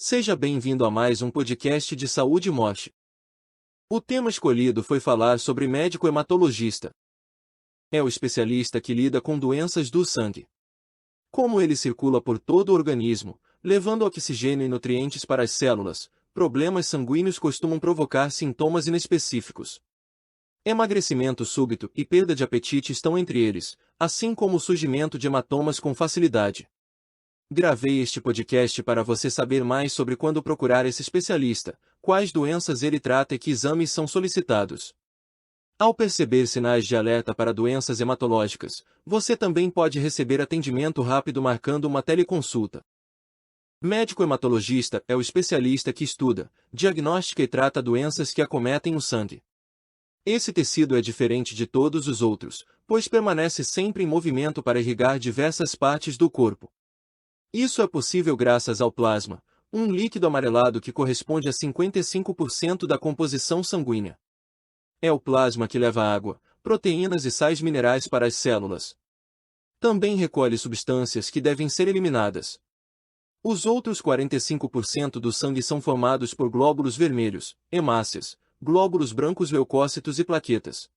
Seja bem-vindo a mais um podcast de saúde e morte. O tema escolhido foi falar sobre médico hematologista. É o especialista que lida com doenças do sangue. Como ele circula por todo o organismo, levando oxigênio e nutrientes para as células, problemas sanguíneos costumam provocar sintomas inespecíficos. Emagrecimento súbito e perda de apetite estão entre eles, assim como o surgimento de hematomas com facilidade. Gravei este podcast para você saber mais sobre quando procurar esse especialista, quais doenças ele trata e que exames são solicitados. Ao perceber sinais de alerta para doenças hematológicas, você também pode receber atendimento rápido marcando uma teleconsulta. Médico hematologista é o especialista que estuda, diagnostica e trata doenças que acometem o sangue. Esse tecido é diferente de todos os outros, pois permanece sempre em movimento para irrigar diversas partes do corpo. Isso é possível graças ao plasma, um líquido amarelado que corresponde a 55% da composição sanguínea. É o plasma que leva água, proteínas e sais minerais para as células. Também recolhe substâncias que devem ser eliminadas. Os outros 45% do sangue são formados por glóbulos vermelhos, hemácias, glóbulos brancos leucócitos e plaquetas.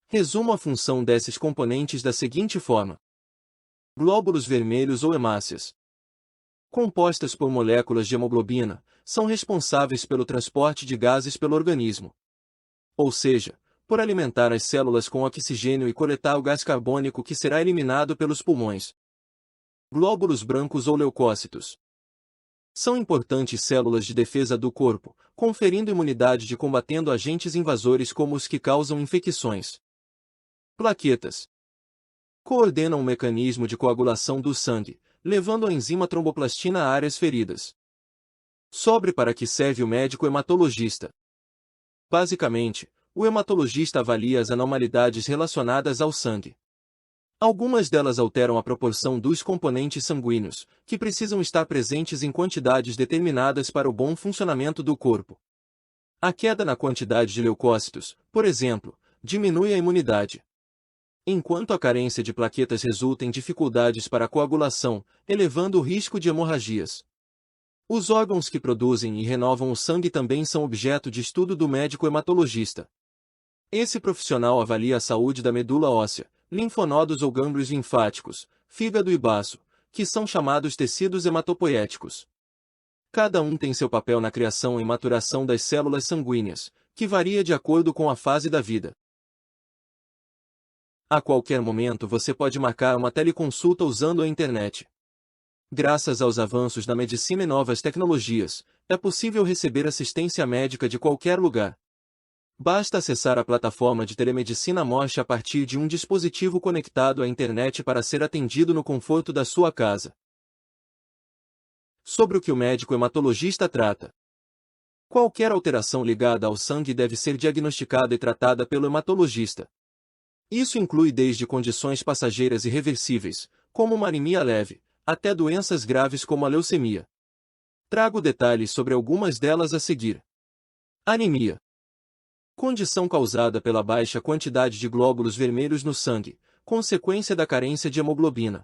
Resumo a função desses componentes da seguinte forma. Glóbulos vermelhos ou hemácias, compostas por moléculas de hemoglobina, são responsáveis pelo transporte de gases pelo organismo. Ou seja, por alimentar as células com oxigênio e coletar o gás carbônico que será eliminado pelos pulmões. Glóbulos brancos ou leucócitos são importantes células de defesa do corpo, conferindo imunidade e combatendo agentes invasores como os que causam infecções. Plaquetas coordenam o mecanismo de coagulação do sangue, levando a enzima tromboplastina a áreas feridas. Sobre para que serve o médico hematologista. Basicamente, o hematologista avalia as anormalidades relacionadas ao sangue. Algumas delas alteram a proporção dos componentes sanguíneos, que precisam estar presentes em quantidades determinadas para o bom funcionamento do corpo. A queda na quantidade de leucócitos, por exemplo, diminui a imunidade, enquanto a carência de plaquetas resulta em dificuldades para a coagulação, elevando o risco de hemorragias. Os órgãos que produzem e renovam o sangue também são objeto de estudo do médico hematologista. Esse profissional avalia a saúde da medula óssea, linfonodos ou gânglios linfáticos, fígado e baço, que são chamados tecidos hematopoéticos. Cada um tem seu papel na criação e maturação das células sanguíneas, que varia de acordo com a fase da vida. A qualquer momento você pode marcar uma teleconsulta usando a internet. Graças aos avanços da medicina e novas tecnologias, é possível receber assistência médica de qualquer lugar. Basta acessar a plataforma de telemedicina Morte a partir de um dispositivo conectado à internet para ser atendido no conforto da sua casa. Sobre o que o médico hematologista trata. Qualquer alteração ligada ao sangue deve ser diagnosticada e tratada pelo hematologista. Isso inclui desde condições passageiras e reversíveis, como uma anemia leve, até doenças graves como a leucemia. Trago detalhes sobre algumas delas a seguir. Anemia. Condição causada pela baixa quantidade de glóbulos vermelhos no sangue, consequência da carência de hemoglobina.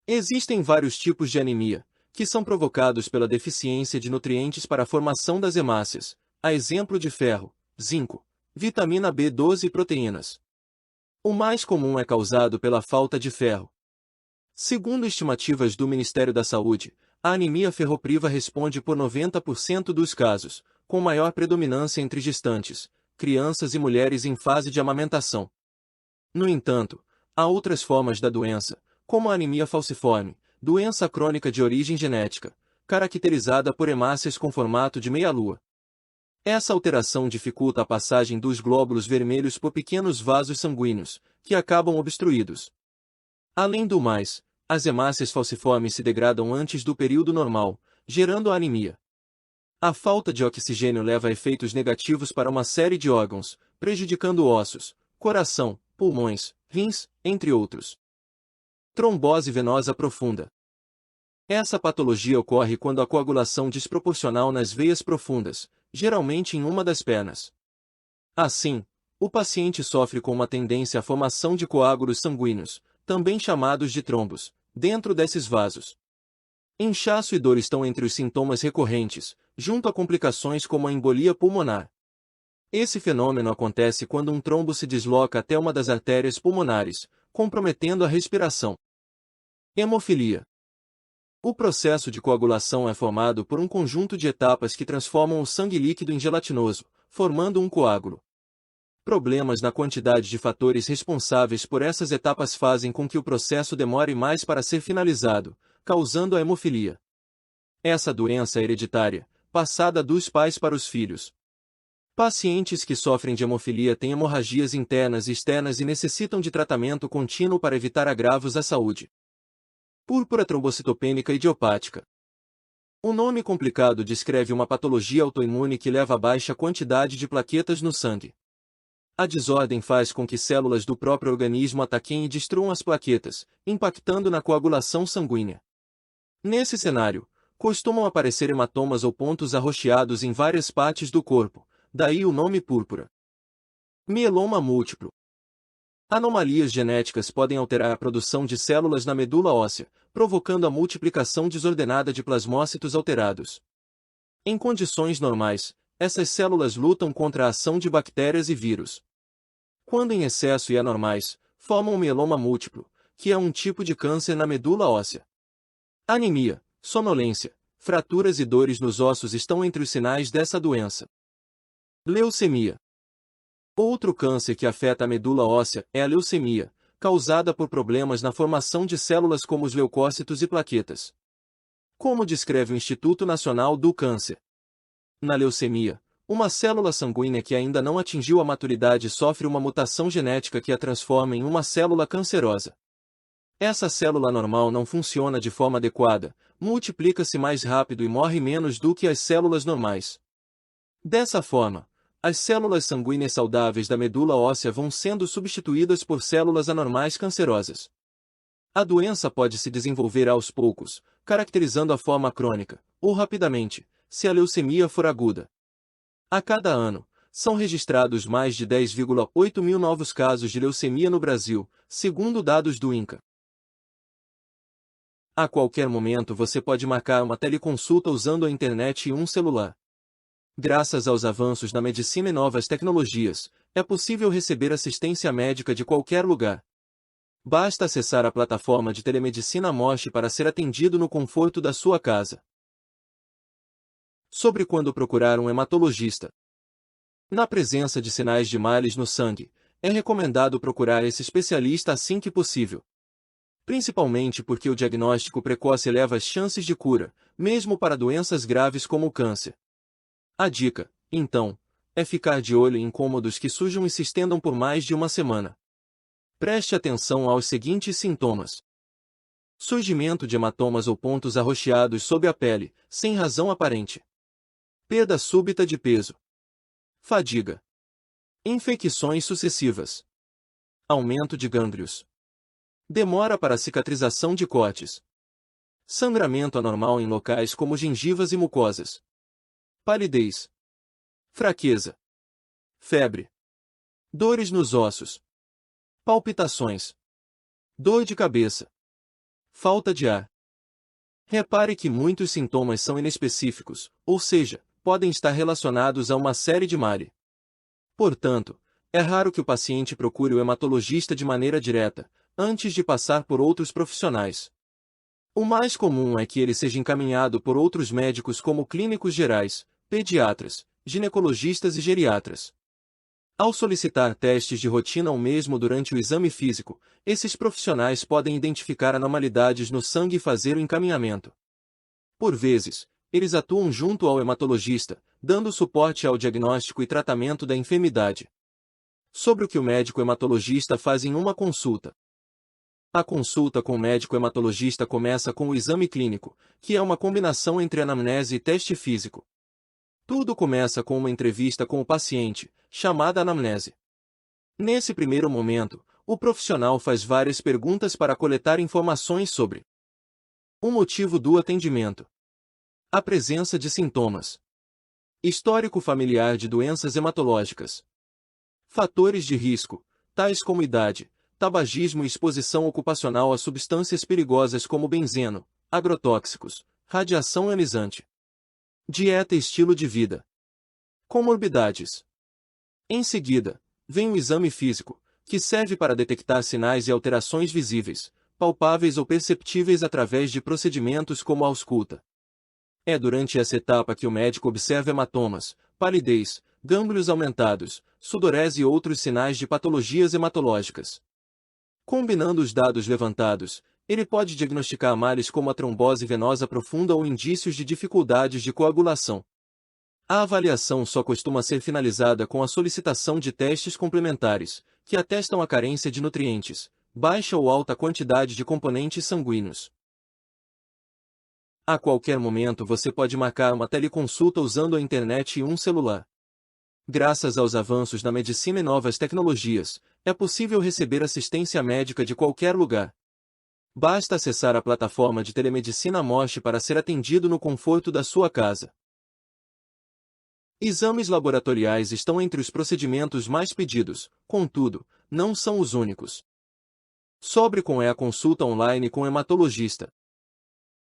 Existem vários tipos de anemia, que são provocados pela deficiência de nutrientes para a formação das hemácias, a exemplo de ferro, zinco, vitamina B12 e proteínas. O mais comum é causado pela falta de ferro. Segundo estimativas do Ministério da Saúde, a anemia ferropriva responde por 90% dos casos, com maior predominância entre gestantes, crianças e mulheres em fase de amamentação. No entanto, há outras formas da doença, como a anemia falciforme, doença crônica de origem genética, caracterizada por hemácias com formato de meia-lua. Essa alteração dificulta a passagem dos glóbulos vermelhos por pequenos vasos sanguíneos, que acabam obstruídos. Além do mais, as hemácias falciformes se degradam antes do período normal, gerando a anemia. A falta de oxigênio leva a efeitos negativos para uma série de órgãos, prejudicando ossos, coração, pulmões, rins, entre outros. Trombose venosa profunda. Essa patologia ocorre quando a coagulação desproporcional nas veias profundas, geralmente em uma das pernas. Assim, o paciente sofre com uma tendência à formação de coágulos sanguíneos, também chamados de trombos, dentro desses vasos. Inchaço e dor estão entre os sintomas recorrentes, junto a complicações como a embolia pulmonar. Esse fenômeno acontece quando um trombo se desloca até uma das artérias pulmonares, comprometendo a respiração. Hemofilia. O processo de coagulação é formado por um conjunto de etapas que transformam o sangue líquido em gelatinoso, formando um coágulo. Problemas na quantidade de fatores responsáveis por essas etapas fazem com que o processo demore mais para ser finalizado, causando a hemofilia. Essa doença é hereditária, passada dos pais para os filhos. Pacientes que sofrem de hemofilia têm hemorragias internas e externas e necessitam de tratamento contínuo para evitar agravos à saúde. Púrpura trombocitopênica idiopática. O nome complicado descreve uma patologia autoimune que leva a baixa quantidade de plaquetas no sangue. A desordem faz com que células do próprio organismo ataquem e destruam as plaquetas, impactando na coagulação sanguínea. Nesse cenário, costumam aparecer hematomas ou pontos arroxeados em várias partes do corpo, daí o nome púrpura. Mieloma múltiplo. Anomalias genéticas podem alterar a produção de células na medula óssea, provocando a multiplicação desordenada de plasmócitos alterados. Em condições normais, essas células lutam contra a ação de bactérias e vírus. Quando em excesso e anormais, formam o mieloma múltiplo, que é um tipo de câncer na medula óssea. Anemia, sonolência, fraturas e dores nos ossos estão entre os sinais dessa doença. Leucemia. Outro câncer que afeta a medula óssea é a leucemia, causada por problemas na formação de células como os leucócitos e plaquetas. Como descreve o Instituto Nacional do Câncer? Na leucemia, uma célula sanguínea que ainda não atingiu a maturidade sofre uma mutação genética que a transforma em uma célula cancerosa. Essa célula normal não funciona de forma adequada, multiplica-se mais rápido e morre menos do que as células normais. Dessa forma, as células sanguíneas saudáveis da medula óssea vão sendo substituídas por células anormais cancerosas. A doença pode se desenvolver aos poucos, caracterizando a forma crônica, ou rapidamente, se a leucemia for aguda. A cada ano, são registrados mais de 10,8 mil novos casos de leucemia no Brasil, segundo dados do INCA. A qualquer momento você pode marcar uma teleconsulta usando a internet e um celular. Graças aos avanços na medicina e novas tecnologias, é possível receber assistência médica de qualquer lugar. Basta acessar a plataforma de telemedicina Moche para ser atendido no conforto da sua casa. Sobre quando procurar um hematologista. Na presença de sinais de males no sangue, é recomendado procurar esse especialista assim que possível. Principalmente porque o diagnóstico precoce eleva as chances de cura, mesmo para doenças graves como o câncer. A dica, então, é ficar de olho em incômodos que surjam e se estendam por mais de uma semana. Preste atenção aos seguintes sintomas. Surgimento de hematomas ou pontos arroxeados sob a pele, sem razão aparente. Perda súbita de peso. Fadiga. Infecções sucessivas. Aumento de gânglios. Demora para a cicatrização de cortes. Sangramento anormal em locais como gengivas e mucosas. Palidez. Fraqueza. Febre. Dores nos ossos. Palpitações. Dor de cabeça. Falta de ar. Repare que muitos sintomas são inespecíficos, ou seja, podem estar relacionados a uma série de males. Portanto, é raro que o paciente procure o hematologista de maneira direta, antes de passar por outros profissionais. O mais comum é que ele seja encaminhado por outros médicos como clínicos gerais, pediatras, ginecologistas e geriatras. Ao solicitar testes de rotina ou mesmo durante o exame físico, esses profissionais podem identificar anormalidades no sangue e fazer o encaminhamento. Por vezes, eles atuam junto ao hematologista, dando suporte ao diagnóstico e tratamento da enfermidade. Sobre o que o médico hematologista faz em uma consulta. A consulta com o médico hematologista começa com o exame clínico, que é uma combinação entre anamnese e teste físico. Tudo começa com uma entrevista com o paciente, chamada anamnese. Nesse primeiro momento, o profissional faz várias perguntas para coletar informações sobre o motivo do atendimento, a presença de sintomas, histórico familiar de doenças hematológicas, fatores de risco, tais como idade, tabagismo e exposição ocupacional a substâncias perigosas como benzeno, agrotóxicos, radiação ionizante, dieta e estilo de vida, comorbidades. Em seguida, vem o exame físico, que serve para detectar sinais e alterações visíveis, palpáveis ou perceptíveis através de procedimentos como a ausculta. É durante essa etapa que o médico observa hematomas, palidez, gânglios aumentados, sudorese e outros sinais de patologias hematológicas. Combinando os dados levantados, ele pode diagnosticar males como a trombose venosa profunda ou indícios de dificuldades de coagulação. A avaliação só costuma ser finalizada com a solicitação de testes complementares, que atestam a carência de nutrientes, baixa ou alta quantidade de componentes sanguíneos. A qualquer momento você pode marcar uma teleconsulta usando a internet e um celular. Graças aos avanços na medicina e novas tecnologias, é possível receber assistência médica de qualquer lugar. Basta acessar a plataforma de telemedicina Mosh para ser atendido no conforto da sua casa. Exames laboratoriais estão entre os procedimentos mais pedidos, contudo, não são os únicos. Sobre como é a consulta online com hematologista.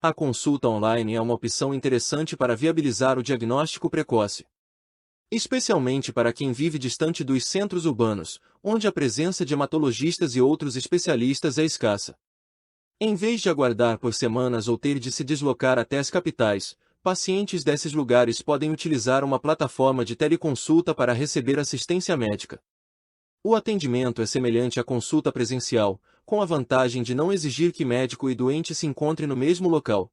A consulta online é uma opção interessante para viabilizar o diagnóstico precoce, especialmente para quem vive distante dos centros urbanos, onde a presença de hematologistas e outros especialistas é escassa. Em vez de aguardar por semanas ou ter de se deslocar até as capitais, pacientes desses lugares podem utilizar uma plataforma de teleconsulta para receber assistência médica. O atendimento é semelhante à consulta presencial, com a vantagem de não exigir que médico e doente se encontrem no mesmo local.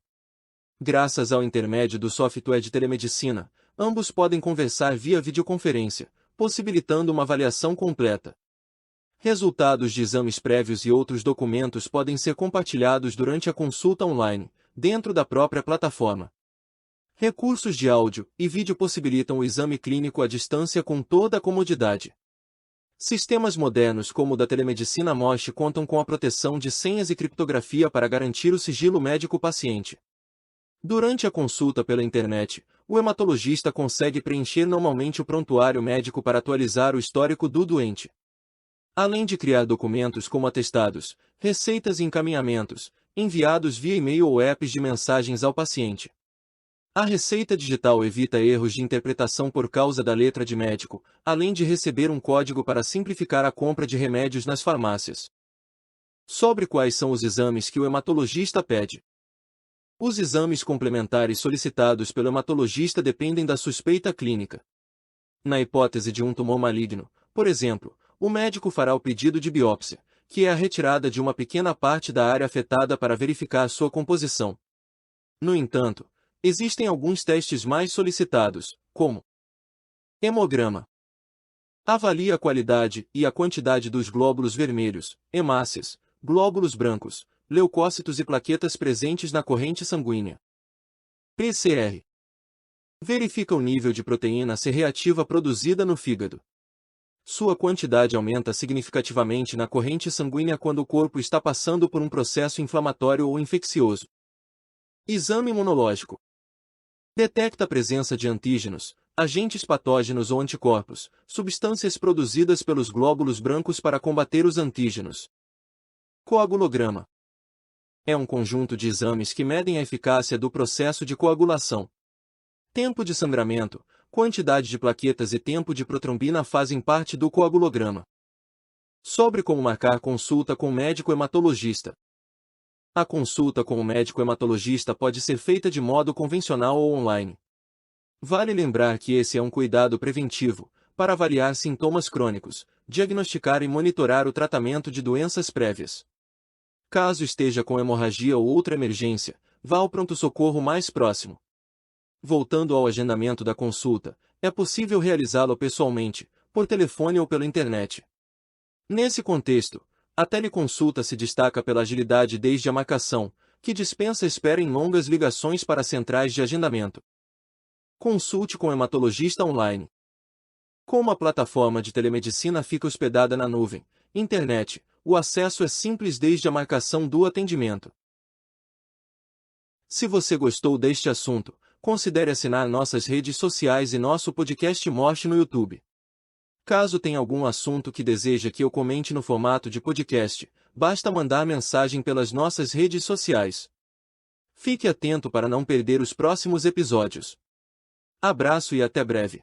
Graças ao intermédio do software de telemedicina, ambos podem conversar via videoconferência, possibilitando uma avaliação completa. Resultados de exames prévios e outros documentos podem ser compartilhados durante a consulta online, dentro da própria plataforma. Recursos de áudio e vídeo possibilitam o exame clínico à distância com toda a comodidade. Sistemas modernos como o da telemedicina Mosh contam com a proteção de senhas e criptografia para garantir o sigilo médico-paciente. Durante a consulta pela internet, o hematologista consegue preencher normalmente o prontuário médico para atualizar o histórico do doente. Além de criar documentos como atestados, receitas e encaminhamentos, enviados via e-mail ou apps de mensagens ao paciente. A receita digital evita erros de interpretação por causa da letra de médico, além de receber um código para simplificar a compra de remédios nas farmácias. Sobre quais são os exames que o hematologista pede. Os exames complementares solicitados pelo hematologista dependem da suspeita clínica. Na hipótese de um tumor maligno, por exemplo, o médico fará o pedido de biópsia, que é a retirada de uma pequena parte da área afetada para verificar sua composição. No entanto, existem alguns testes mais solicitados, como hemograma. Avalia a qualidade e a quantidade dos glóbulos vermelhos, hemácias, glóbulos brancos, leucócitos e plaquetas presentes na corrente sanguínea. PCR. Verifica o nível de proteína C reativa produzida no fígado. Sua quantidade aumenta significativamente na corrente sanguínea quando o corpo está passando por um processo inflamatório ou infeccioso. Exame imunológico. Detecta a presença de antígenos, agentes patógenos ou anticorpos, substâncias produzidas pelos glóbulos brancos para combater os antígenos. Coagulograma. É um conjunto de exames que medem a eficácia do processo de coagulação. Tempo de sangramento, quantidade de plaquetas e tempo de protrombina fazem parte do coagulograma. Sobre como marcar consulta com o médico hematologista. A consulta com o médico hematologista pode ser feita de modo convencional ou online. Vale lembrar que esse é um cuidado preventivo, para avaliar sintomas crônicos, diagnosticar e monitorar o tratamento de doenças prévias. Caso esteja com hemorragia ou outra emergência, vá ao pronto-socorro mais próximo. Voltando ao agendamento da consulta, é possível realizá-lo pessoalmente, por telefone ou pela internet. Nesse contexto, a teleconsulta se destaca pela agilidade desde a marcação, que dispensa espera em longas ligações para centrais de agendamento. Consulte com o hematologista online. Como a plataforma de telemedicina fica hospedada na nuvem, internet, o acesso é simples desde a marcação do atendimento. Se você gostou deste assunto, considere assinar nossas redes sociais e nosso podcast Mosh no YouTube. Caso tenha algum assunto que deseja que eu comente no formato de podcast, basta mandar mensagem pelas nossas redes sociais. Fique atento para não perder os próximos episódios. Abraço e até breve.